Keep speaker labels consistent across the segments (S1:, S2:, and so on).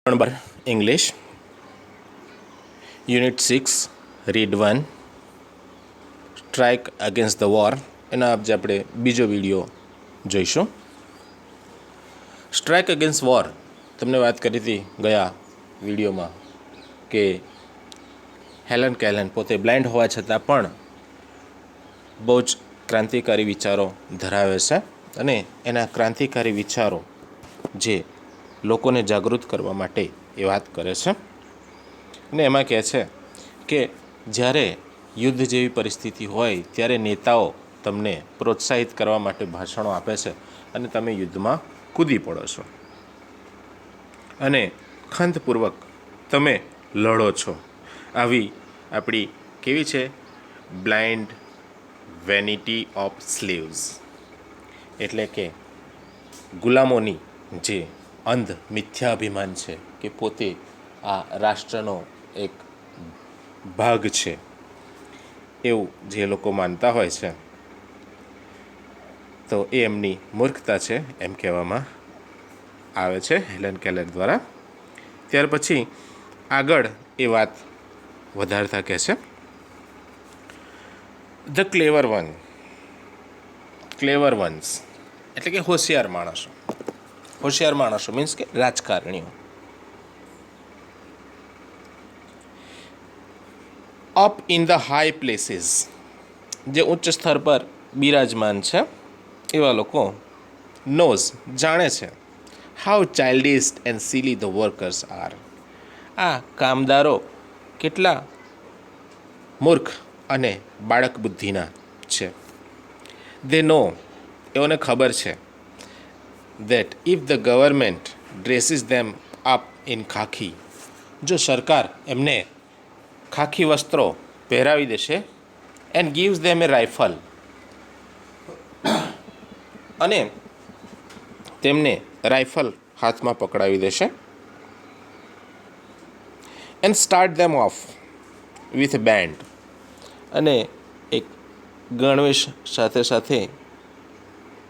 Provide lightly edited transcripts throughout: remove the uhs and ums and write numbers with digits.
S1: Number English unit 6 read 1 strike against the war એના આજે આપણે બીજો વિડીયો જોઈશું. સ્ટ્રાઇક અગેન્સ્ટ વોર તમને વાત કરી હતી ગયા વિડીયોમાં કે હેલન કેલન પોતે બ્લાઇન્ડ હોવા છતાં પણ બહુ જ ક્રાંતિકારી વિચારો ધરાવે છે અને એના ક્રાંતિકારી વિચારો જે લોકોને જાગૃત કરવા માટે એ વાત કરે છે. અને એમાં કહે છે કે જ્યારે યુદ્ધ જેવી પરિસ્થિતિ હોય ત્યારે નેતાઓ તમને પ્રોત્સાહિત કરવા માટે ભાષણો આપે છે અને તમે યુદ્ધમાં કૂદી પડો છો અને ખંતપૂર્વક તમે લડો છો. આવી આપણી કેવી છે બ્લાઇન્ડ વેનિટી ઓફ સ્લીવ્સ, એટલે કે ગુલામોની જે અંધ મિથ્યાભિમાન છે કે પોતે આ રાષ્ટ્રનો એક ભાગ છે એવું જે લોકો માનતા હોય છે તો એ એમની મૂર્ખતા છે એમ કહેવામાં આવે છે હેલન કેલર દ્વારા. ત્યાર પછી આગળ એ વાત વધારતા કહે છે ધ ક્લેવર વન્સ એટલે કે હોશિયાર માણસો મીન્સ કે રાજકારણીઓ up in the high places, જે ઉચ્ચ સ્તર પર બિરાજમાન છે એવા લોકો નોઝ જાણે છે how childish and silly the workers are, આ કામદારો કેટલા મૂર્ખ અને બાળક બુદ્ધિના છે. દે નો, એઓને ખબર છે that if the government dresses them up in khaki, જો સરકાર એમને ખાખી વસ્ત્રો પહેરાવી દેશે and gives them a rifle, અને તેમને રાઇફલ હાથમાં પકડાવી દેશે and start them off with band, અને એક ગણવેશ સાથે સાથે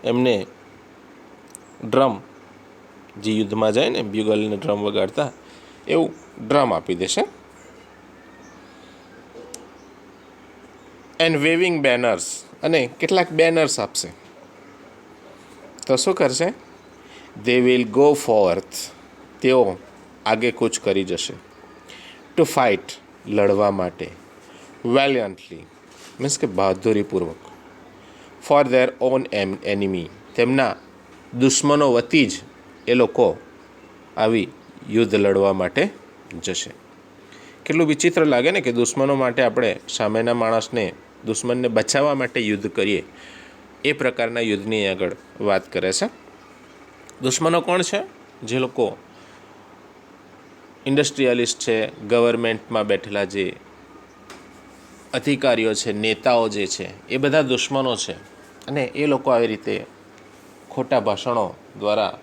S1: એમને ડ્રમ, જે યુદ્ધમાં જાય ને બ્યુગલને ડ્રમ વગાડતા એવું ડ્રમ આપી દેશે એન્ડ વેવિંગ બેનર્સ, અને કેટલાક બેનર્સ આપશે. તો શું કરશે? દે વિલ ગો ફોર્થ, તેઓ આગે કૂચ કરી જશે. ટુ ફાઇટ, લડવા માટે. વેલિયન્ટલી મીન્સ કે બહાદુરીપૂર્વક. ફોર ધેર ઓન એનિમી, તેમના દુશ્મનો વતી જ એ લોકો આવી યુદ્ધ લડવા માટે જશે. કેટલું વિચિત્ર લાગે ને કે દુશ્મનો માટે આપણે સામેના માણસને દુશ્મનને બચાવવા માટે યુદ્ધ કરીએ, એ પ્રકારના યુદ્ધની આગળ વાત કરે છે. દુશ્મનો કોણ છે? જે લોકો ઇન્ડસ્ટ્રીયલિસ્ટ છે, ગવર્મેન્ટમાં બેઠેલા જે અધિકારીઓ છે, નેતાઓ જે છે, એ બધા દુશ્મનો છે. અને એ લોકો આવી રીતે ખોટા ભાષણો દ્વારા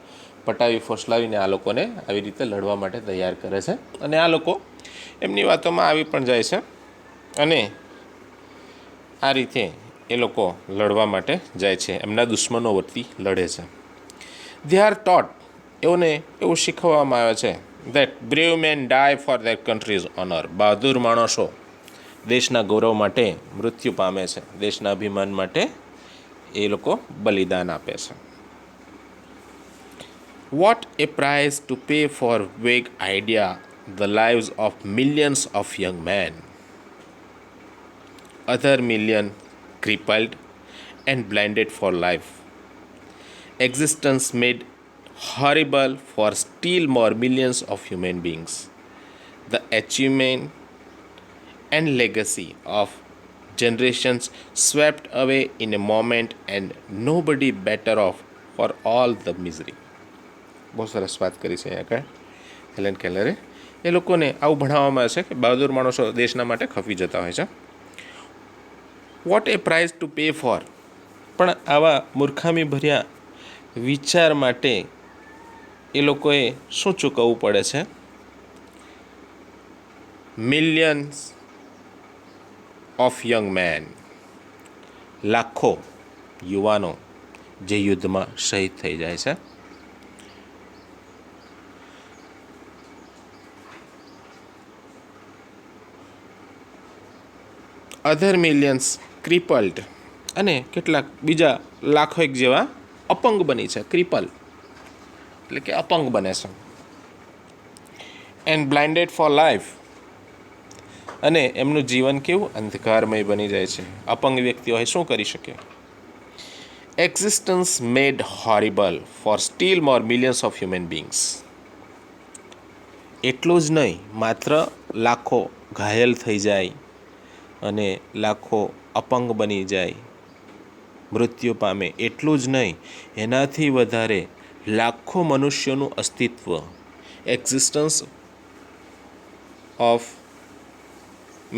S1: પટાવી ફોસલાવીને આ લોકોને આવી રીતે લડવા માટે તૈયાર કરે છે. અને આ લોકો એમની વાતોમાં આવી પણ જાય છે અને આ રીતે એ લોકો લડવા માટે જાય છે, એમના દુશ્મનો વતી લડે છે. દે આર ટોટ, એઓને એવું શીખવવામાં આવે છે that brave men die for their countries honour, બહાદુર માણસો દેશના ગૌરવ માટે મૃત્યુ પામે છે, દેશના અભિમાન માટે એ લોકો બલિદાન આપે છે. What a price to pay for vague idea the lives of millions of young men, other million crippled and blinded for life. Existence made horrible for still more millions of human beings. The achievement and legacy of generations swept away in a moment and nobody better off for all the misery. બહુ સરસ વાત કરી છે અહીંયા Helen કેલરે. એ લોકોને આવું ભણાવવામાં આવે છે કે બહાદુર માણસો દેશના માટે ખપી જતા હોય છે. What a price to pay for, પણ આવા મૂર્ખામી ભર્યા વિચાર માટે એ લોકોએ શું ચૂકવવું પડે છે? મિલિયન્સ ઓફ યંગ મેન, લાખો યુવાનો જે યુદ્ધમાં શહીદ થઈ જાય છે. અધર મિલિયન્સ ક્રિપલ્ડ, અને કેટલાક બીજા લાખો એક જેવા અપંગ બની છે. ક્રિપલ એટલે કે અપંગ બને છે. એન્ડ બ્લાઇન્ડેડ ફોર લાઈફ, અને એમનું જીવન કેવું અંધકારમય બની જાય છે. અપંગ વ્યક્તિ હોય શું કરી શકે? Existence made horrible for still more millions of human beings. એટલું જ નહીં, માત્ર લાખો ઘાયલ થઈ જાય અને લાખો અપંગ બની જાય, મૃત્યુ પામે, એટલું જ નહીં, એનાથી વધારે લાખો મનુષ્યોનું અસ્તિત્વ, existence of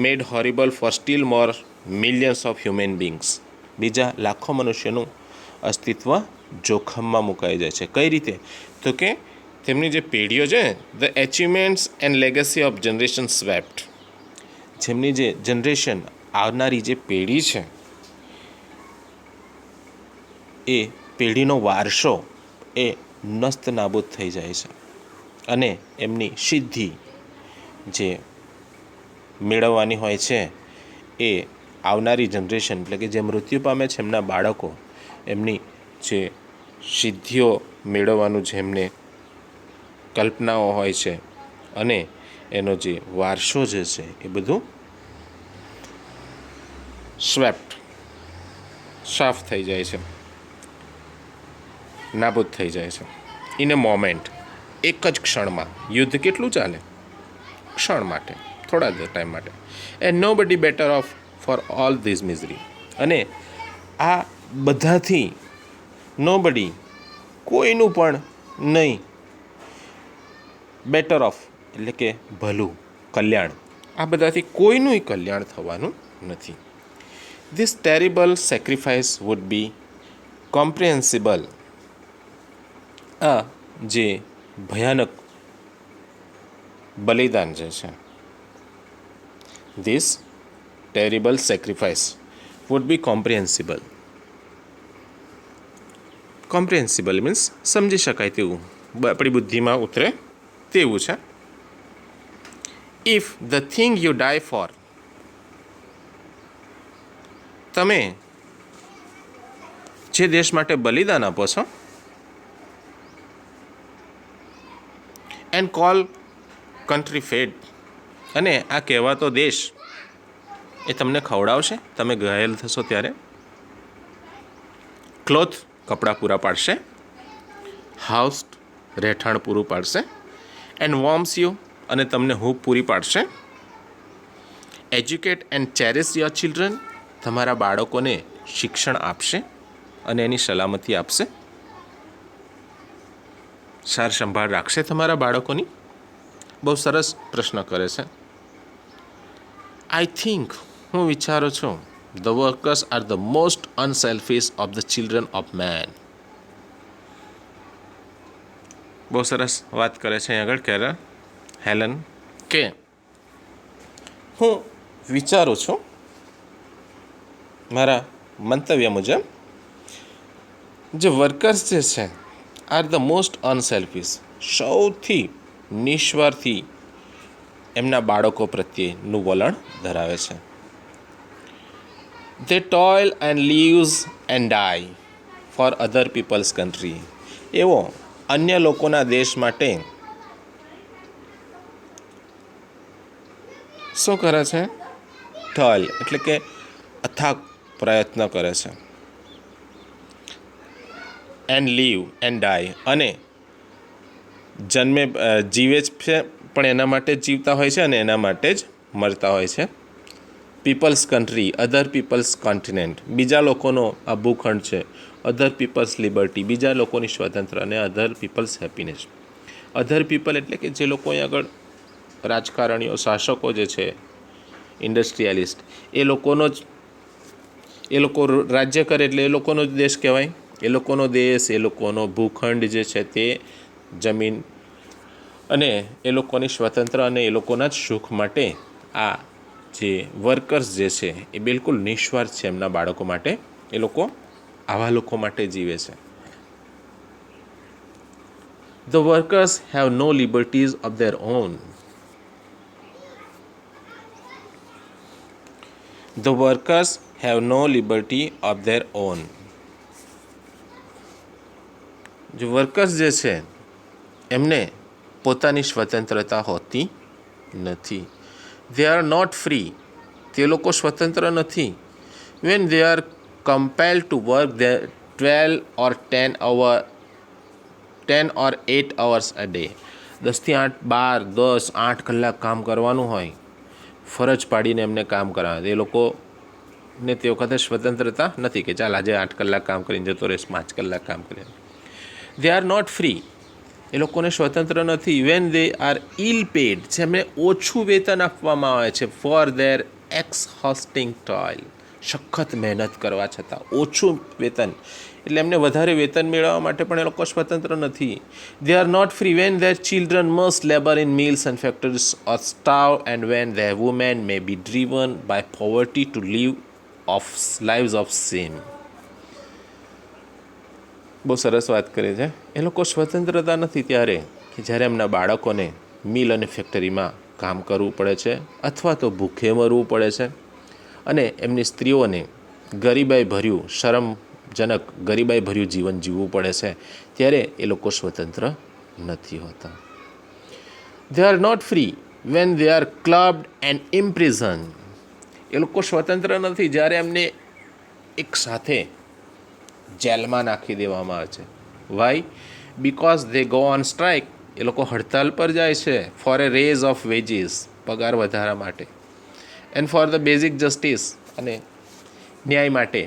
S1: made horrible for still more millions of human beings, બીજા લાખો મનુષ્યનું અસ્તિત્વ જોખમમાં મુકાઈ જાય છે. કઈ રીતે? તો કે તેમની જે પેઢીઓ છે, the achievements and legacy of generation swept, જેમની જે જનરેશન, આવનારી જે પેઢી છે, એ પેઢીનો વારસો એ નસ્ત નાબૂદ થઈ જાય છે. અને એમની સિદ્ધિ જે મેળવવાની હોય છે એ આવનારી જનરેશન, એટલે કે જે મૃત્યુ પામે છે એમના બાળકો, એમની જે સિદ્ધિઓ મેળવવાનું જે એમને કલ્પનાઓ હોય છે અને એનો જે વારસો જે છે એ બધું સ્વેપ્ટ, સાફ થઈ જાય છે, નાબૂદ થઈ જાય છે. ઇન અ મોમેન્ટ, એક જ ક્ષણમાં. યુદ્ધ કેટલું ચાલે? ક્ષણ માટે, થોડા જ ટાઈમ માટે. And nobody better off for all these misery, અને આ બધાથી નો બડી, કોઈનું પણ નહીં, બેટર ઓફ એટલે કે ભલું, કલ્યાણ, આ બધાથી કોઈનું કલ્યાણ થવાનું નથી. This terrible sacrifice would be comprehensible, આ જે ભયાનક બલિદાન જે છે, this terrible sacrifice would be comprehensible. Comprehensible means સમજી શકાય તેવું, આપણી બુદ્ધિમાં ઉતરે તેવું છે. If the thing you die for, તમે જે દેશ માટે બલિદાન આપો છો, એન્ડ કોલ કન્ટ્રી ફેડ, અને આ કહેવાતો દેશ એ તમને ખવડાવશે તમે ઘાયલ થશો ત્યારે, ક્લોથ કપડાં પૂરા પાડશે, હાઉસ રહેઠાણ પૂરું પાડશે, એન્ડ વોર્મ્સ યુ, અને તમને હૂંફ પૂરી પાડશે, educate and Cherish your children, તમારા બાળકોને શિક્ષણ આપશે અને એની સલામતી આપશે, સાર સંભાળ રાખશે તમારા બાળકોની. બહુ સરસ પ્રશ્ન કરે છે. આઈ થિંક, હું વિચારું છું, the workers are the most unselfish of the children of men. બહુ સરસ વાત કરે છે અહીં આગળ કેરન હેલન, કે હું વિચારું છું, મારા મંતવ્ય મુજબ, જે વર્કર્સ જે છે આર ધ મોસ્ટ અનસેલ્ફિશ, સૌથી નિસ્વાર્થી એમના બાળકો પ્રત્યેનું વલણ ધરાવે છે. they toil and lives and die for other people's country, એવો અન્ય લોકોના દેશ માટે શું કરે છે? toil એટલે કે અથાગ પ્રયત્ન કરે છે. and live and die, અને જન્મે જીવે જ છે પણ એના માટે જ જીવતા હોય છે અને એના માટે જ મરતા હોય છે. પીપલ્સ કન્ટ્રી, અધર પીપલ્સ કોન્ટિનેન્ટ, બીજા લોકોનો આ ભૂખંડ છે. અધર પીપલ્સ લિબર્ટી, બીજા લોકોની સ્વતંત્ર, અને અધર પીપલ્સ હેપીનેસ. અધર પીપલ એટલે કે જે લોકો અહીં આગળ રાજકારણીઓ, શાસકો જે છે, ઇન્ડસ્ટ્રીયાલિસ્ટ, એ લોકોનો જ, એ લોકો રાજ્ય કરે એટલે એ લોકોનો જ દેશ કહેવાય. એ લોકોનો દેશ, એ લોકોનો ભૂખંડ જે છે તે જમીન, અને એ લોકોની સ્વતંત્ર અને એ લોકોના જ સુખ માટે આ જે વર્કર્સ જે છે એ બિલકુલ નિસ્વાર્થ છે એમના બાળકો માટે. એ લોકો આવા લોકો માટે જીવે છે. The workers have no liberties of their own. The workers have no liberty of their own. જે વર્કર્સ જે છે એમને પોતાની સ્વતંત્રતા હોતી નથી. They are not free. તે લોકો સ્વતંત્ર નથી. When they are compelled to work they 12 or 10 or 8 hours a day. 10થી 8, 12, 10, 8 કલાક કામ કરવાનું હોય, ફરજ પાડીને એમને કામ કરાવે. એ લોકોને તે વખતે સ્વતંત્રતા નથી કે ચાલ આજે 8 કલાક કામ કરીને જતો રહીશ, 5 કલાક કામ કરીને. They are not free. એ લોકોને સ્વતંત્ર નથી. When they are ill paid. જેમને ઓછું વેતન આપવામાં આવે છે ફોર ધેર એક્સહોસ્ટિંગ ટોઇલ. સખત મહેનત કરવા છતાં ઓછું વેતન, એટલે એમને વધારે વેતન મેળવવા માટે પણ એ લોકો સ્વતંત્ર નથી. They are not free when their children must labour in mills and factories or starve and when their women may be driven by poverty to lives of shame. બહુ સરસ વાત કરી છે. એ લોકો સ્વતંત્રતા નથી ત્યારે કે જ્યારે એમના બાળકોને મિલ અને ફેક્ટરીમાં કામ કરવું પડે છે અથવા તો ભૂખે મરવું પડે છે અને એમની સ્ત્રીઓને ગરીબાઈ ભર્યું જીવન જીવવું પડે છે, ત્યારે એ લોકો સ્વતંત્ર નથી હોતા. They are not free when they are clubbed and imprison. એ લોકો સ્વતંત્ર નથી જ્યારે એમને એક સાથે જેલમાં નાખી દેવામાં આવે છે. Why? Because they go on strike. એ લોકો હડતાલ પર જાય છે for a raise of wages, પગાર વધારા માટે, and for the basic justice, અને ન્યાય માટે.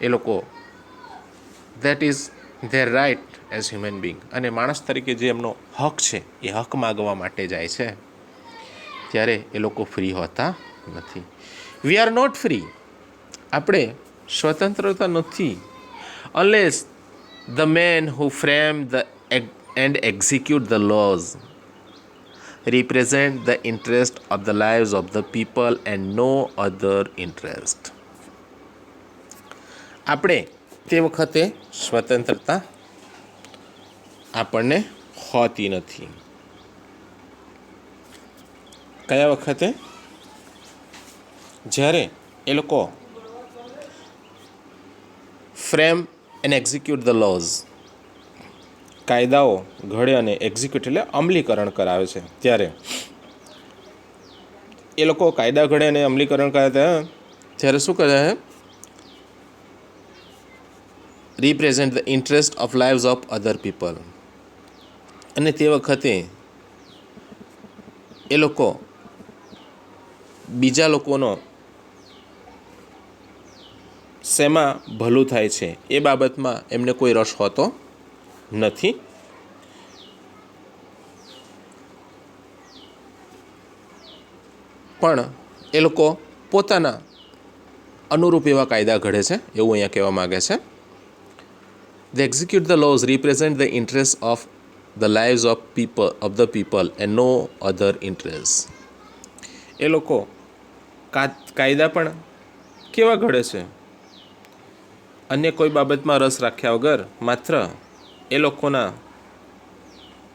S1: એ લોકો that is their right as human being. અને માણસ તરીકે જે એમનો હક છે એ હક માગવા માટે જાય છે, ત્યારે એ લોકો ફ્રી હોતા નથી. We are not free. આપણે સ્વતંત્રતા નથી unless the men who frame and execute the laws represent the interest of the lives of the people and no other interest. આપણે તે વખતે સ્વતંત્રતા આપણને હોતી નથી. કયા વખતે? જ્યારે એ લોકો frame and execute the lose, કાયદાઓ ઘડે અને એક્ઝિક્યુટ એટલે અમલીકરણ કરાવે છે, ત્યારે એ લોકો કાયદા ઘડે અને અમલીકરણ કરે ત્યારે શું કરે છે? Represent the interest of lives of other people. અને તે વખતે એ લોકો બીજા લોકોનો શેમાં ભલું થાય છે એ બાબતમાં એમને કોઈ રસ હોતો નથી. પણ એ લોકો પોતાના અનુરૂપ એવા કાયદા ઘડે છે, એવું અહીંયા કહેવા માગે છે. They execute the laws, represent the interests of the lives of the people and no other interests. એ લોકો કાયદા પણ કેવા ઘડે છે? અન્ય કોઈ બાબતમાં રસ રાખ્યા વગર માત્ર એ લોકોના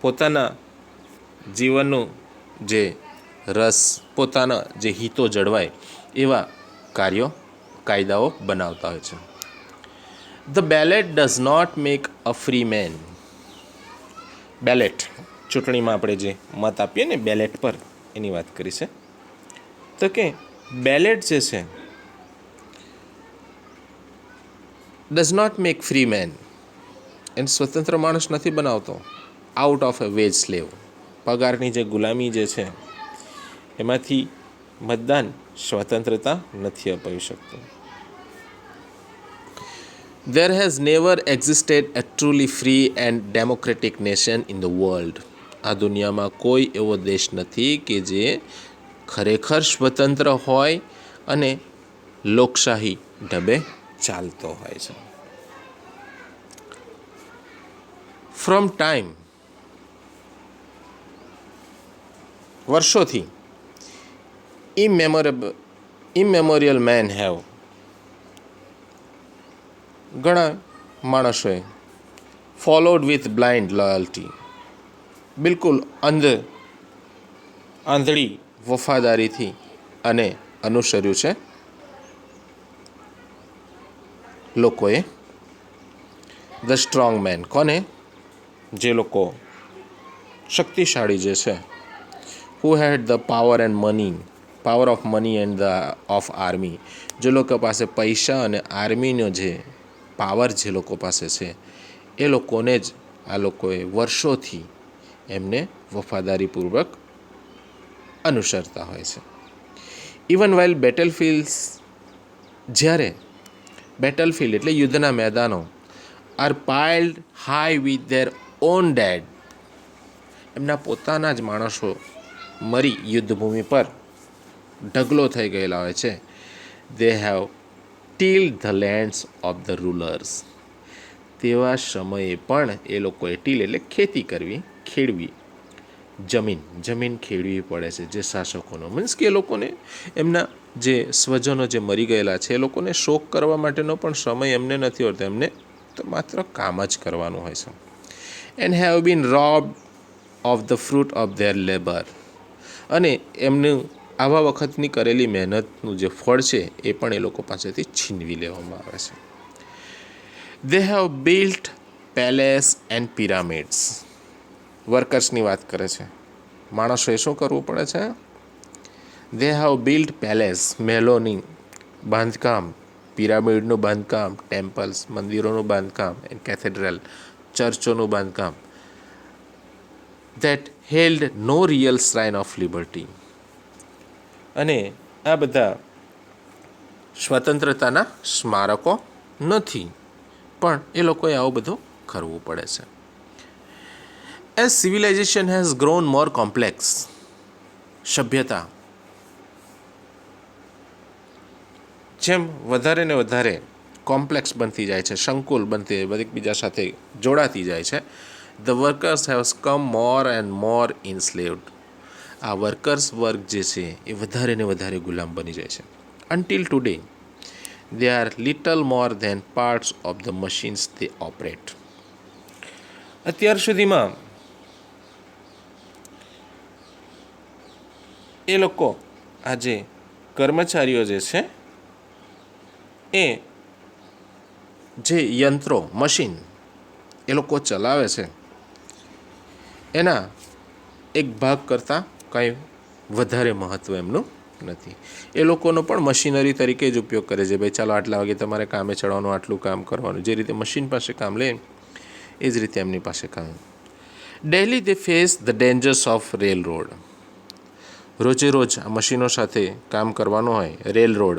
S1: પોતાના જીવનનું જે રસ, પોતાના જે હિતો જળવાય એવા કાયદાઓ બનાવતા હોય છે. The ballot does not make a free man. Ballot, ચૂંટણીમાં આપણે જે મત આપીએ ને બેલેટ પર, એની વાત કરી છે. તો કે બેલેટ જે છે does not make free man, એને સ્વતંત્ર માણસ નથી બનાવતો. Out of a wage slave, પગારની જે ગુલામી જે છે એમાંથી મતદાન સ્વતંત્રતા નથી અપાવી શકતું. There has never existed a truly free and democratic nation in the world. આ દુનિયામાં કોઈ એવો દેશ નથી કે જે ખરેખર સ્વતંત્ર હોય અને લોકશાહી ઢબે ચાલતો હોય છે. ફ્રોમ ટાઈમ, વર્ષોથી ઇમેમોરિયલ મેન હેવ, ઘણા માણસોએ ફોલોડ વિથ બ્લાઇન્ડ લોયલ્ટી, બિલકુલ આંધળી વફાદારીથી અને અનુસર્યું છે લોકોએ. ધ સ્ટ્રોંગ મેન કોને? જે લોકો શક્તિશાળી જે છે. Who had the power and money, power of money and the of army, જે લોકો પાસે પૈસા અને આર્મીનો જે પાવર જે લોકો પાસે છે એ લોકોને જ આ લોકોએ વર્ષોથી એમને વફાદારીપૂર્વક અનુસરતા હોય છે. ઇવન વાઇલ બેટલફિલ્ડ્સ, જ્યારે બેટલફિલ્ડ એટલે યુદ્ધના મેદાનો are piled high with their own dead, એમના પોતાના જ માણસો મરી યુદ્ધભૂમિ પર ઢગલો થઈ ગયેલા હોય છે. They have tilled the lands of the rulers, તેવા સમયે પણ એ લોકોએ ટીલ એટલે ખેતી કરવી, ખેડવી, જમીન ખેડવી પડે છે જે શાસકોનો. મીન્સ કે એ લોકોને એમના જે સ્વજનો જે મરી ગયેલા છે એ લોકોને શોક કરવા માટેનો પણ સમય એમને નથી હોતો, એમને તો માત્ર કામ જ કરવાનું હોય છે. And have been robbed of the fruit of their labour, અને એમનું આવા વખતની કરેલી મહેનતનું જે ફળ છે એ પણ એ લોકો પાસેથી છીનવી લેવામાં આવે છે. They have built palace and pyramids, વર્કર્સની વાત કરે છે. માણસોએ શું કરવું પડે છે? દે હેવ બિલ્ટ પેલેસ, મહેલોની બાંધકામ, પિરામિડનું બાંધકામ, ટેમ્પલ્સ, મંદિરોનું બાંધકામ, એન્ડ કેથેડ્રલ, ચર્ચોનું બાંધકામ. That held no real shrine of liberty, અને આ બધા સ્વતંત્રતાના સ્મારકો નથી, પણ એ લોકોએ આવું બધું કરવું પડે છે. As civilisation has grown more complex, સભ્યતા જેમ વધારે ને વધારે કોમ્પ્લેક્સ બનતી જાય છે, સંકુલ બનતી એકબીજા સાથે જોડાતી જાય છે. The workers have come more and more enslaved, આ વર્કર્સ વર્ગ જે છે એ વધારે ને વધારે ગુલામ બની જાય છે. Until today they are little more than parts of the machines they operate, અત્યાર સુધીમાં એ લોકો આ જે કર્મચારીઓ જે છે એ જે યંત્રો મશીન એ લોકો ચલાવે છે એના એક ભાગ કરતાં કંઈ વધારે મહત્ત્વ એમનું નથી. એ લોકોનો પણ મશીનરી તરીકે જ ઉપયોગ કરે છે. ભાઈ ચાલો આટલા વાગે તમારે કામે ચડવાનું, આટલું કામ કરવાનું, જે રીતે મશીન પાસે કામ લે એ જ રીતે એમની પાસે કામ. Daily they face the dangers of rail road, રોજે રોજ આ મશીનો સાથે કામ કરવાનું હોય. રેલ રોડ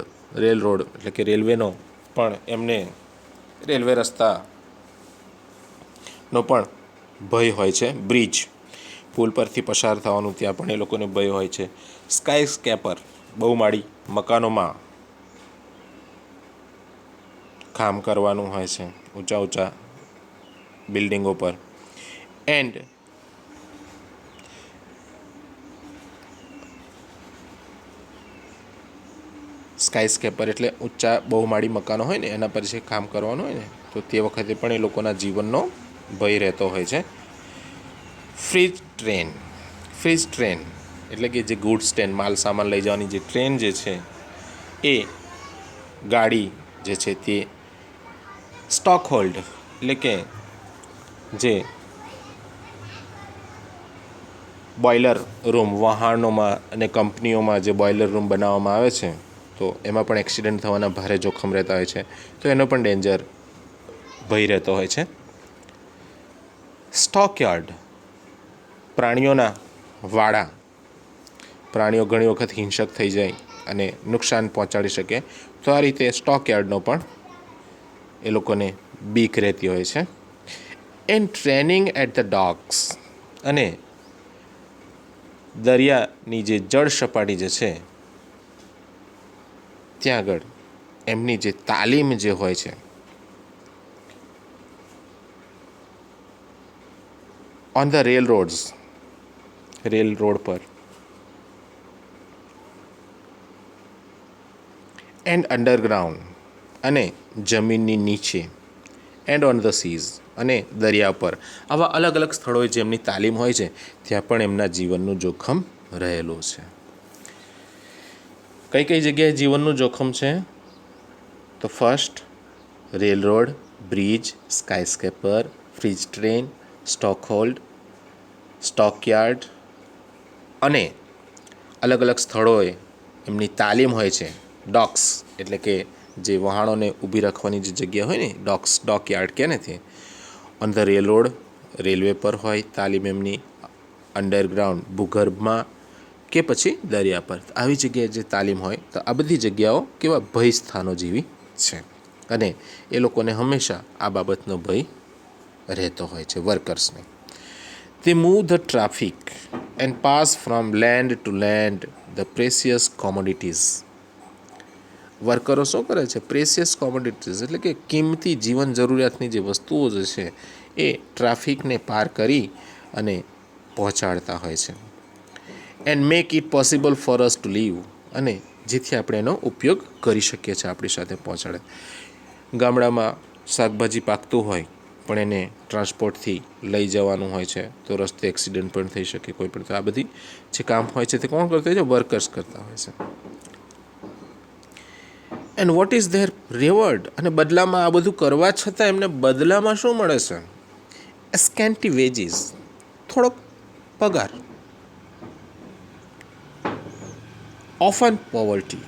S1: એટલે કે રેલવેનો પણ એમને રેલવે રસ્તાનો પણ ભય હોય છે. બ્રિજ, પુલ પરથી પસાર થવાનું, ત્યાં પણ એ લોકોને ભય હોય છે. સ્કાય સ્કેપર, બહુમાળી મકાનોમાં કામ કરવાનું હોય છે, ઊંચા બિલ્ડિંગો પર. એન્ડ સ્કાય સ્કેપર એટલે ઊંચા બહુમાળી મકાનો હોય ને એના પર જે કામ કરવાનું હોય ને, તો તે વખતે પણ એ લોકોના જીવનનો ભય રહેતો હોય છે. ફ્રીજ ટ્રેન એટલે કે જે ગુડ્સ ટ્રેન, માલ સામાન લઈ જવાની જે ટ્રેન જે છે એ ગાડી જે છે તે સ્ટોક હોલ્ડ એટલે કે જે બોઇલર રૂમ, વાહનોમાં અને કંપનીઓમાં જે બોઇલર રૂમ બનાવવામાં આવે છે તો એમાં પણ એક્સિડન્ટ થવાના ભારે જોખમ રહેતા હોય છે, તો એનો પણ ડેન્જર ભય રહેતો હોય છે. સ્ટોકયાર્ડ, પ્રાણીઓના વાડા, પ્રાણીઓ ઘણી વખત હિંસક થઈ જાય અને નુકસાન પહોંચાડી શકે, તો આ રીતે સ્ટોકયાર્ડનો પણ એ લોકોને બીક રહેતી હોય છે. And training at the docks, અને દરિયાની જે જળ સપાટી જે છે ત્યાં આગળ એમની જે તાલીમ જે હોય છે. ઓન ધ રેલ રોડ પર, એન્ડ અંડરગ્રાઉન્ડ, અને જમીનની નીચે, એન્ડ ઓન ધ સીઝ, અને દરિયા પર. આવા અલગ અલગ સ્થળોએ જેમની તાલીમ હોય છે ત્યાં પણ એમના જીવનનું જોખમ રહેલું છે. કઈ કઈ જગ્યાએ જીવનનું જોખમ છે? તો first, railroad, bridge, skyscraper, freight train, stokehold, stockyard અને અલગ અલગ સ્થળોએ એમની તાલીમ હોય છે. ડોક્સ એટલે કે જે વહાણોને ઊભી રાખવાની જે જગ્યા હોય ને, ડોકયાર્ડ કહે ને તે. On the rail road, railway પર હોય તાલીમ એમની, અંડરગ્રાઉન્ડ ભૂગર્ભમાં કે પછી દરિયા પર, આવી જગ્યાએ જે તાલીમ હોય. તો આ બધી જગ્યાઓ કેવા ભય સ્થાનો જેવી છે અને એ લોકોને હંમેશા આ બાબતનો ભય રહેતો હોય છે વર્કર્સને. They move the traffic and pass from land to land the precious commodities. વર્કરો શું કરે છે? પ્રેસિયસ કોમોડિટીઝ એટલે કે કિંમતી જીવન જરૂરિયાતની જે વસ્તુઓ જે છે એ ટ્રાફિકને પાર કરી અને પહોંચાડતા હોય છે. And make it possible for us to leave, અને જેથી આપણે એનો ઉપયોગ કરી શકીએ છીએ, આપણી સાથે પહોંચાડે. ગામડામાં શાકભાજી પાકતું હોય પણ એને ટ્રાન્સપોર્ટથી લઈ જવાનું હોય છે, તો રસ્તે એક્સિડન્ટ પણ થઈ શકે કોઈ પણ. તો આ બધી જે કામ હોય છે તે કોણ કરતા હોય છે? વર્કર્સ કરતા હોય છે. And what is there reward, અને બદલામાં આ બધું કરવા છતાં એમને બદલામાં શું મળે છે? સ્કેન્ટી વેજીસ, થોડોક પગાર. ઓફન પોવર્ટી,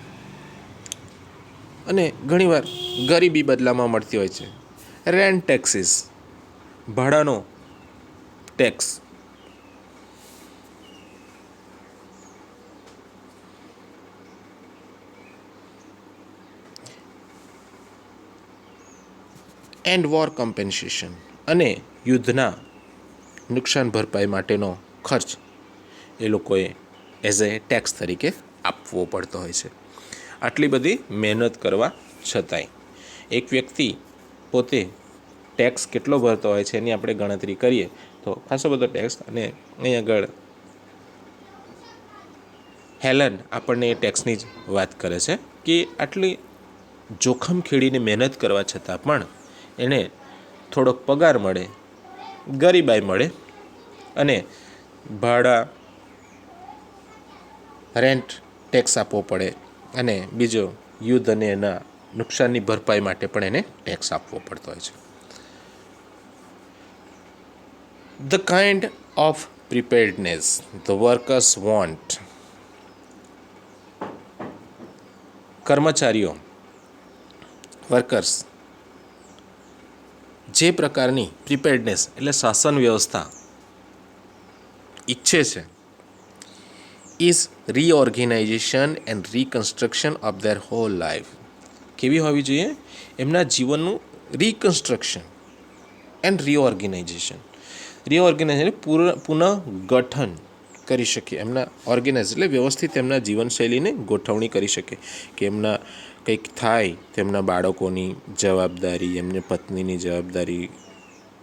S1: અને ઘણીવાર ગરીબી બદલામાં મળતી હોય છે. રેન્ટ ટેક્સીસ, ભાડાનો ટેક્સ. એન્ડ વોર કમ્પેન્સેશન, અને યુદ્ધના નુકસાન ભરપાઈ માટેનો ખર્ચ એ લોકોએ એઝ એ ટેક્સ તરીકે આપવો પડતો હોય છે. આટલી બધી મહેનત કરવા છતાંય એક વ્યક્તિ પોતે ટેક્સ કેટલો ભરતો હોય છે એની આપણે ગણતરી કરીએ તો ખાસો બધો ટેક્સ. અને અહીં આગળ હેલન આપણને એ ટેક્સની જ વાત કરે છે કે આટલી જોખમ ખેડીને મહેનત કરવા છતાં પણ એને થોડોક પગાર મળે, ગરીબાઈ મળે, અને ભાડા રેન્ટ ટેક્સ આપવો પડે, અને બીજો યુદ્ધ અને એના નુકસાનની ભરપાઈ માટે પણ એને ટેક્સ આપવો પડતો હોય છે. The kind of preparedness the workers want. કર્મચારીઓ, વર્કર્સ જે પ્રકારની પ્રિપેર્ડનેસ એટલે શાસન વ્યવસ્થા ઈચ્છે છે, is reorganization and reconstruction of their whole life. કેવી હોવી જોઈએ? એમના જીવનનું રિકન્સ્ટ્રક્શન એન્ડ રીઓર્ગેનાઇઝેશન. રીઓર્ગેનાઇઝેશન પુનઃગઠન કરી શકીએ. એમના ઓર્ગેનાઇઝ એટલે વ્યવસ્થિત એમના જીવનશૈલીને ગોઠવણી કરી શકે કે એમના કંઈક થાય તો એમના બાળકોની જવાબદારી, એમને પત્નીની જવાબદારી,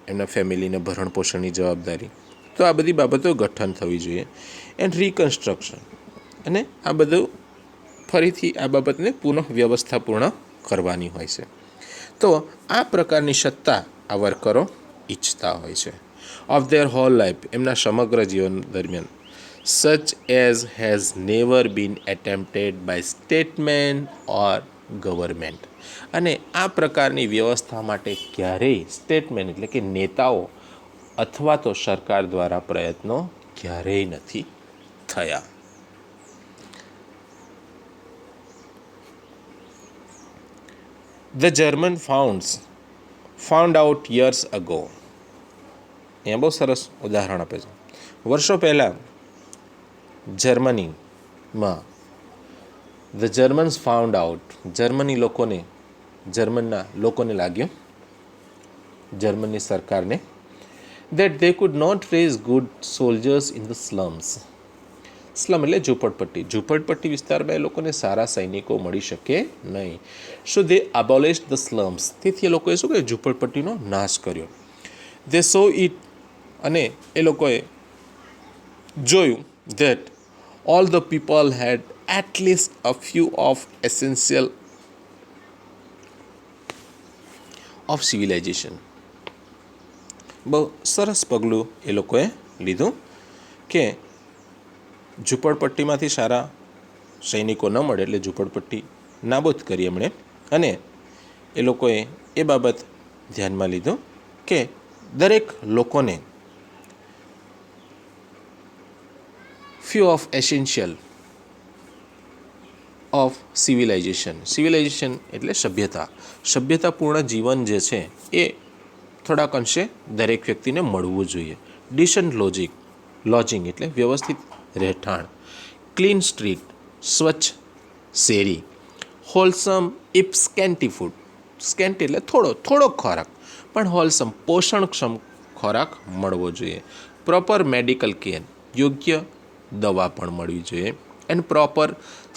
S1: એમના ફેમિલીને ભરણપોષણની જવાબદારી. તો આ બધી બાબતો ગઠન થવી જોઈએ. એન્ડ રિકન્સ્ટ્રક્શન, અને આ બધું ફરીથી આ બાબતને પુનઃ વ્યવસ્થાપૂર્ણ કરવાની હોય છે. તો આ પ્રકારની સત્તા આ વર્કરો ઈચ્છતા હોય છે. ઓફ ધેર હોલ લાઈફ, એમના સમગ્ર જીવન દરમિયાન. Such as has never been attempted by statesmen or government. અને આ પ્રકારની વ્યવસ્થા માટે ક્યારેય સ્ટેટમેન એટલે કે નેતાઓ અથવા તો સરકાર દ્વારા પ્રયત્નો ક્યારેય નથી થયા. The German found out years ago. અહીંયા બહુ સરસ ઉદાહરણ આપે છે. વર્ષો પહેલાં જર્મનીમાં ધ જર્મન્સ ફાઉન્ડ આઉટ, જર્મનના લોકોને લાગ્યું, જર્મનની સરકારને, that they could not raise good soldiers in the slums. Slum એટલે ઝૂંપડપટ્ટી વિસ્તારમાં એ લોકોને સારા સૈનિકો મળી શકે નહીં. સો દે abolished the slums. તેથી એ લોકોએ શું કર્યું? ઝૂંપડપટ્ટીનો નાશ કર્યો. દે સો ઇટ, અને એ લોકોએ જોયું that all the people had at least a few of essential of civilization. બહુ સરસ પગલું એ લોકોએ લીધું કે ઝૂંપડપટ્ટીમાંથી સારા સૈનિકો ન મળે એટલે ઝૂંપડપટ્ટી નાબૂદ કરી એમણે. અને એ લોકોએ એ બાબત ધ્યાનમાં લીધો કે દરેક લોકોને few of essential of civilisation એટલે સભ્યતાપૂર્ણ જીવન જે છે એ થોડાક અંશે દરેક વ્યક્તિને મળવું જોઈએ. ડિસન્ટ લોજિંગ એટલે વ્યવસ્થિત રહેઠાણ, ક્લીન સ્ટ્રીટ સ્વચ્છ શેરી, wholesome if scanty food, scanty એટલે થોડોક ખોરાક પણ હોલસમ પોષણક્ષમ ખોરાક મળવો જોઈએ. પ્રોપર મેડિકલ કેર યોગ્ય દવા પણ મળવી જોઈએ. And proper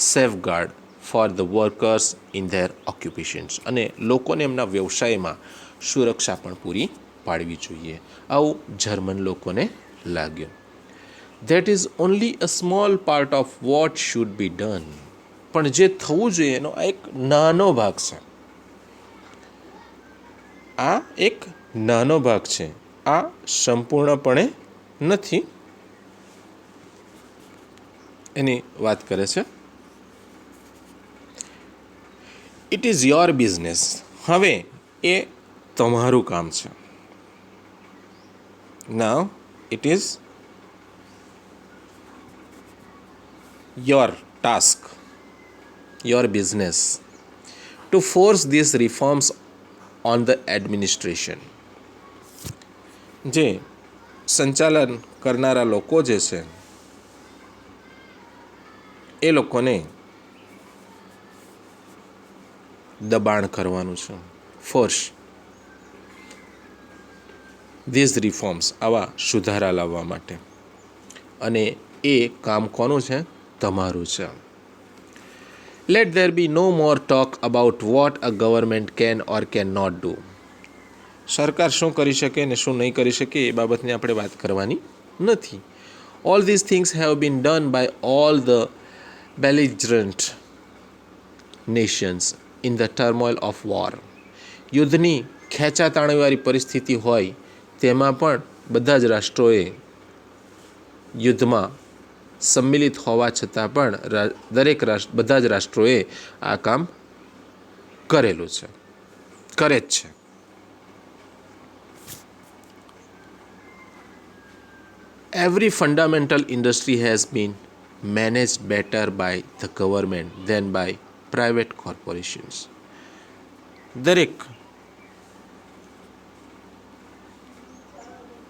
S1: safeguard for the workers in their occupations, અને લોકોને એમના વ્યવસાયમાં સુરક્ષા પણ પૂરી પાડવી જોઈએ. આવું જર્મન લોકોને લાગ્યું. That is only a small part of what should be done, પણ જે થવું જોઈએ એનો આ એક નાનો ભાગ છે. આ એક નાનો ભાગ છે, આ સંપૂર્ણપણે નથી. એની વાત કરે છે. ઇટ ઇઝ યોર બિઝનેસ, હવે એ તમારું કામ છે. Now it is your task, your business two force this reforms on the administration. જે સંચાલન કરનારા લોકો જે છે એ લોકોને દબાણ કરવાનું છે. ફોર્સ ધીઝ રિફોર્મ્સ, આવા સુધારા લાવવા માટે. અને એ કામ કોનું છે? તમારું છે. Let there be no more talk about what a government can or can not do. સરકાર શું કરી શકે ને શું નહીં કરી શકે એ બાબતની આપણે વાત કરવાની નથી. All these things have been done by all the belligerent nations in the turmoil of war. યુદ્ધની ખેંચાતાણીવાળી પરિસ્થિતિ હોય તેમાં પણ બધા જ રાષ્ટ્રોએ યુદ્ધમાં સંમિલિત હોવા છતાં પણ બધા જ રાષ્ટ્રોએ આ કામ કરેલું છે, કરે જ છે. Every fundamental industry has been managed better by the government than by private corporations. દરેક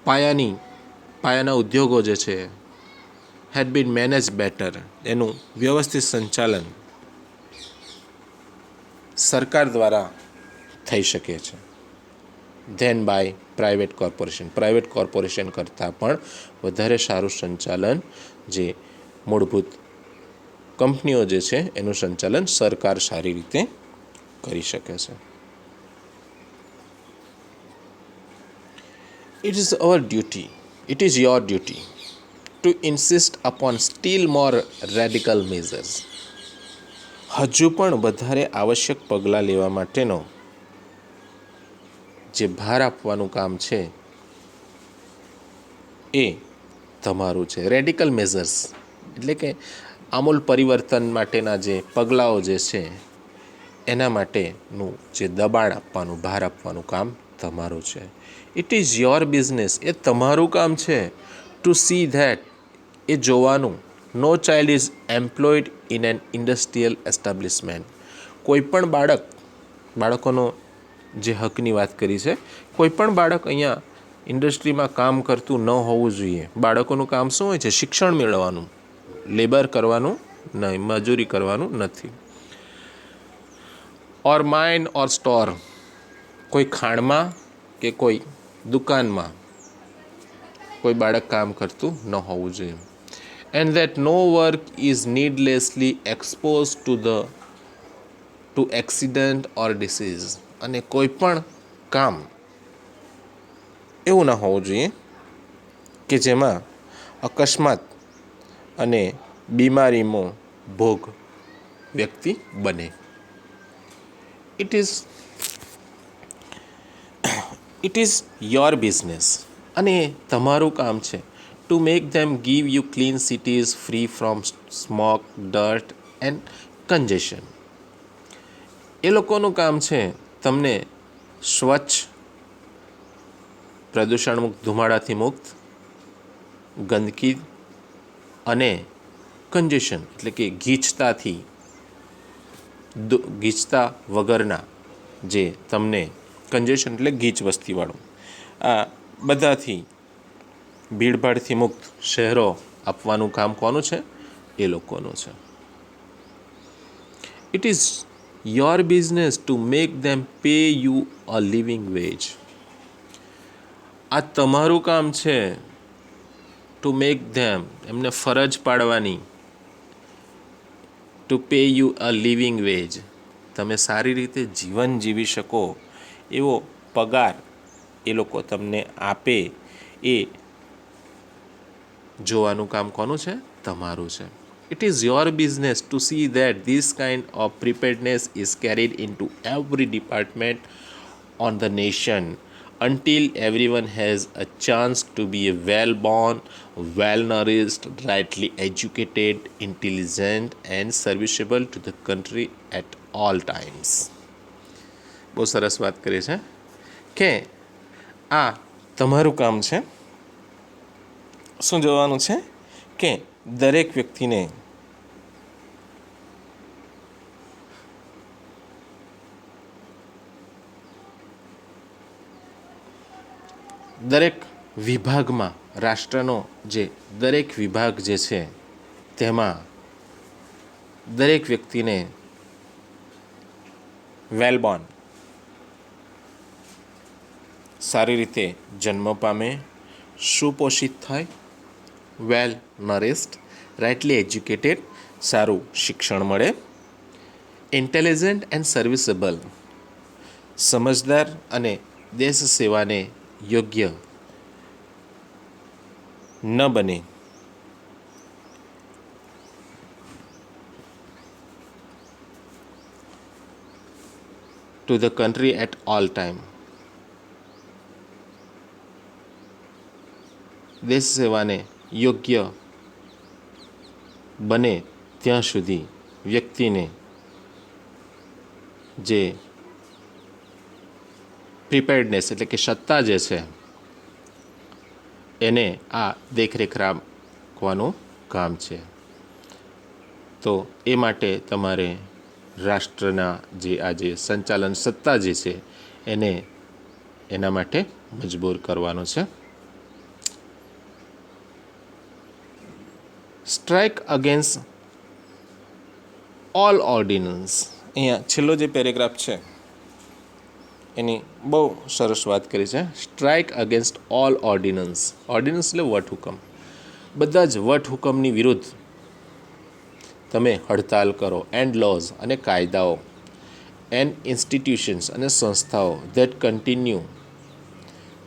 S1: પાયાના ઉદ્યોગો જે છે had been managed better, એનું વ્યવસ્થિત સંચાલન સરકાર દ્વારા થઈ શકે છે. ધેન બાય પ્રાઇવેટ કોર્પોરેશન કરતાં પણ વધારે સારું સંચાલન જે મૂળભૂત કંપનીઓ જે છે એનું સંચાલન સરકાર સારી રીતે કરી શકે છે. It is your duty two insist upon steel more radical measures. હજુ પણ વધારે આવશ્યક પગલાં લેવા માટેનો જે ભાર આપવાનું કામ છે એ તમારું છે. રેડિકલ મેઝર્સ એટલે કે આમૂલ પરિવર્તન માટેના જે પગલાઓ જે છે એના માટેનું જે દબાણ આપવાનું, ભાર આપવાનું કામ તમારું છે. ઇટ ઇઝ યોર બિઝનેસ, એ તમારું કામ છે. ટુ સી ધેટ, એ જોવાનું. No child is employed in an industrial establishment. કોઈપણ બાળકોનો જે હકની વાત કરી છે, કોઈપણ બાળક અહીંયા ઇન્ડસ્ટ્રીમાં કામ કરતું ન હોવું જોઈએ. બાળકોનું કામ શું હોય છે? શિક્ષણ મેળવવાનું, લેબર કરવાનું નહીં, મજૂરી કરવાનું નથી. ઓર માઇન ઓર સ્ટોર, કોઈ ખાણમાં કે કોઈ દુકાનમાં કોઈ બાળક કામ કરતું ન હોવું જોઈએ. And that no work is needlessly expose to accident or disease. અને કોઈ પણ કામ એવું ના હોવું જોઈએ કે જેમાં અકસ્માત અને બીમારીનો ભોગ વ્યક્તિ બને. ઇટ ઇઝ યોર બિઝનેસ, અને તમારું કામ છે to make them give you clean cities free from smoke, dirt and congestion. એ લોકોનું કામ છે તમને સ્વચ્છ, પ્રદૂષણ મુક્ત, ધુમાડાથી મુક્ત, ગંદકી અને કન્જેશન એટલે કે ગીચતા વગરના જે તમને કન્જેશન એટલે ગીચ વસ્તીવાળું, આ બધાથી ભીડભાડથી મુક્ત શહેરો આપવાનું કામ કોનું છે? એ લોકોનું છે. It is your business two make them pay you a living veg. આ તમારું કામ છે ટુ મેક ધેમ, એમને ફરજ પાડવાની, to pay you a living veg, તમે સારી રીતે જીવન જીવી શકો એવો પગાર એ લોકો તમને આપે, એ જોવાનું કામ કોનું છે? તમારું છે. It is your business to see that this kind of preparedness is carried in to every department on the nation until everyone has a chance to be a well-born, well-nourished, rightly educated, intelligent and serviceable to the country at all times. બહુ સરસ વાત કરી છે કે આ તમારું કામ છે. શું જોવાનું છે કે દરેક વ્યક્તિને દરેક વિભાગમાં, રાષ્ટ્રનો જે દરેક વિભાગ જે છે તેમાં દરેક વ્યક્તિને વેલબોર્ન, સારી રીતે જન્મ પામે, સુપોષિત થાય, વેલ નરિસ્ડ, રાઇટલી એજ્યુકેટેડ, સારું શિક્ષણ મળે, ઇન્ટેલિજન્ટ એન્ડ સર્વિસેબલ, સમજદાર અને દેશ સેવાને યોગ્ય ન બને, to the country at all time, દેશ સેવાને યોગ્ય બને ત્યાં સુધી વ્યક્તિને જે પ્રિપેર્ડનેસ એટલે કે સત્તા જે છે એને આ દેખરેખ રાખવાનું કામ છે. તો એ માટે તમારે રાષ્ટ્રના જે આજે સંચાલન સત્તા જે છે એને એના માટે મજબૂર કરવાનું છે. Strike against all ordnance. અહીંયા છેલ્લો જે પેરેગ્રાફ છે એની બહુ સરસ વાત કરી છે. Strike against all ordnance. Ordnance એટલે વટહુકમ. બધા જ વટહુકમની વિરુદ્ધ તમે હડતાલ કરો. એન્ડ લોઝ અને કાયદાઓ, એન્ડ ઇન્સ્ટિટ્યુશન્સ અને સંસ્થાઓ ધેટ કન્ટિન્યુ,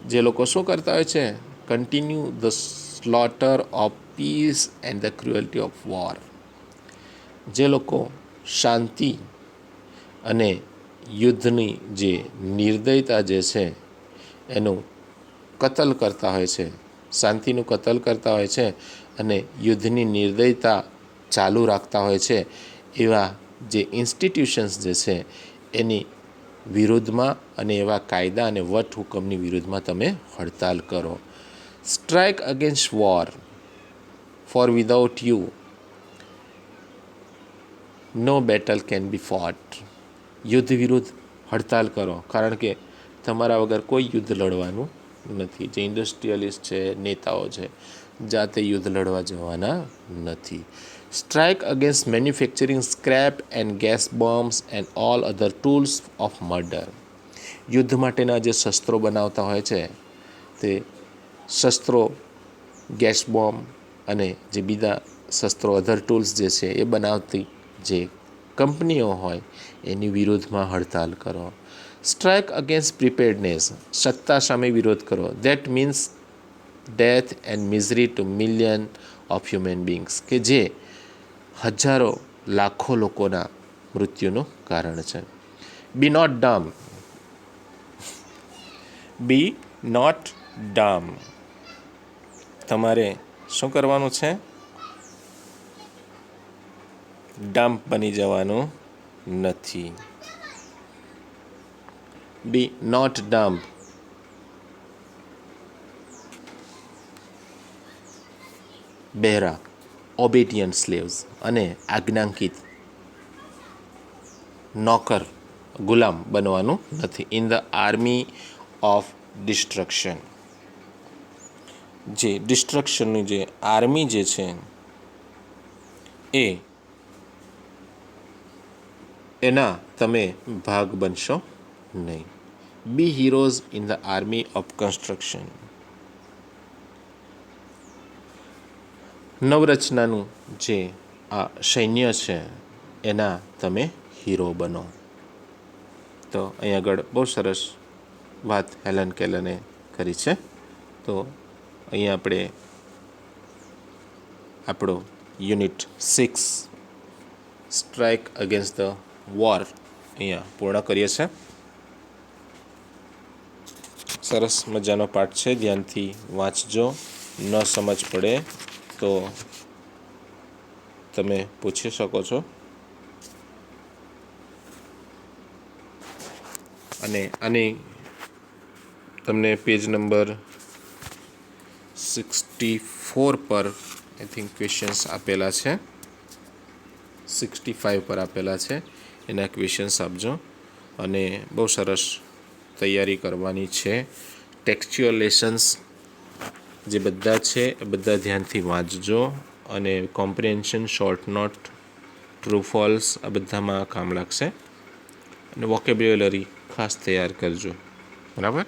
S1: જે લોકો શું કરતા હોય છે? Continue the slaughter of peace and the cruelty of war. જે લોકો શાંતિ અને યુદ્ધની જે નિર્દયતા જે છે એનું કતલ કરતા હોય છે, શાંતિનું કતલ કરતા હોય છે અને યુદ્ધની નિર્દયતા ચાલુ રાખતા હોય છે, એવા જે ઇન્સ્ટિટ્યુશન્સ જે છે એની વિરુદ્ધમાં અને એવા કાયદા અને વટહુકમની વિરુદ્ધમાં તમે હડતાલ કરો. Strike against war, for without you no battle can be fought. યુદ્ધ વિરુદ્ધ હડતાલ કરો, કારણ કે તમારા વગર કોઈ યુદ્ધ લડવાનું નથી. જે ઇન્ડસ્ટ્રીયલિસ્ટ છે, નેતાઓ છે, જાતે યુદ્ધ લડવા જવાના નથી. Strike against manufacturing scrap and gas bombs and all other tools of murder. યુદ્ધ માટેના જે શસ્ત્રો બનાવતા હોય છે તે શસ્ત્રો, ગેસ બોમ્બ અને જે બીજા શસ્ત્રો, અધર ટૂલ્સ જે છે એ બનાવતી જે કંપનીઓ હોય એની વિરોધમાં હડતાલ કરો. સ્ટ્રાઇક અગેન્સ્ટ પ્રિપેર્ડનેસ, સત્તા સામે વિરોધ કરો. That means death and misery to million of human beings, કે જે હજારો લાખો લોકોના મૃત્યુનું કારણ છે. Be not dumb. Be not dumb. તમારે શું કરવાનું છે? ડમ્પ બની જવાનું નથી. બી નોટ ડમ્પ, બહેરા ઓબેડિયન્ટ સ્લેવ્સ અને આજ્ઞાંકિત નોકર ગુલામ બનવાનું નથી. In the army of destruction, જે ડિસ્ટ્રક્શનની જે આર્મી જે છે એના તમે ભાગ બનશો નહીં. Be heroes in the army of construction, નવરચનાનું જે આ સૈન્ય છે એના તમે હીરો બનો. તો અહીં આગળ બહુ સરસ વાત હેલન કેલને કરી છે. તો અહીંયા આપણે આપણો unit 6 strike against the war અહીંયા પૂર્ણ કરીએ છીએ. સરસ મજાનો પાઠ છે, ધ્યાનથી વાંચજો. ન સમજ પડે તો તમે પૂછી શકો છો. અને આની તમને પેજ નંબર 64 પર આઈ થિંક ક્વેશ્ચન્સ આપેલા છે, 65 પર આપેલા છે. એના ક્વેશ્ચન્સ આપજો અને બહુ સરસ તૈયારી કરવાની છે. ટેક્સ્ચ્યુઅલ જે બધા છે એ બધા ધ્યાનથી વાંચજો અને comprehension, short note, true false આ બધામાં કામ લાગશે. અને વોકેબ્યુલરી ખાસ તૈયાર કરજો. બરાબર.